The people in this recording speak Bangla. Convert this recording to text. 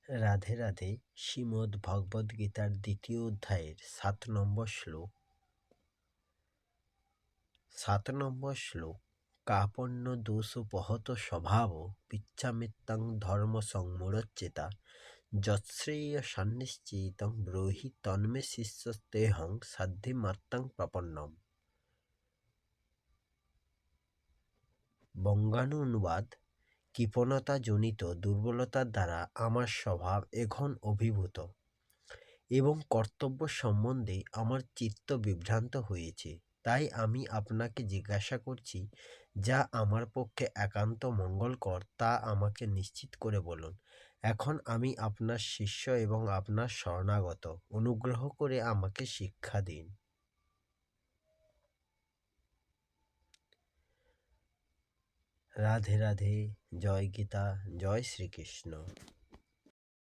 রাধে রাধে। শ্রীমদ্ ভগবদ্গীতার ২য় অধ্যায়ের ৭ নম্বর শ্লোক। কাপন্য দোষোপহত স্বভাব পিচ্ছামিত্যং ধর্ম সংমূঢ়চ্চেতা যৎশ্রেয় সন্নিশ্চিতং ব্রূহি তন্মে শিষ্যস্তেহং সাধ্যিমাত্মং প্রপন্নম। বঙ্গানুবাদ: কৃপণতাজনিত দুর্বলতার দ্বারা আমার স্বভাব এখন অভিভূত এবং কর্তব্য সম্বন্ধে আমার চিত্ত বিভ্রান্ত হয়েছে। তাই আমি আপনাকে জিজ্ঞাসা করছি, যা আমার পক্ষে একান্ত মঙ্গলকর তা আমাকে নিশ্চিত করে বলুন। এখন আমি আপনার শিষ্য এবং আপনার শরণাগত। অনুগ্রহ করে আমাকে শিক্ষা দিন। রাধে রাধে। জয় গীতা, জয় শ্রীকৃষ্ণ।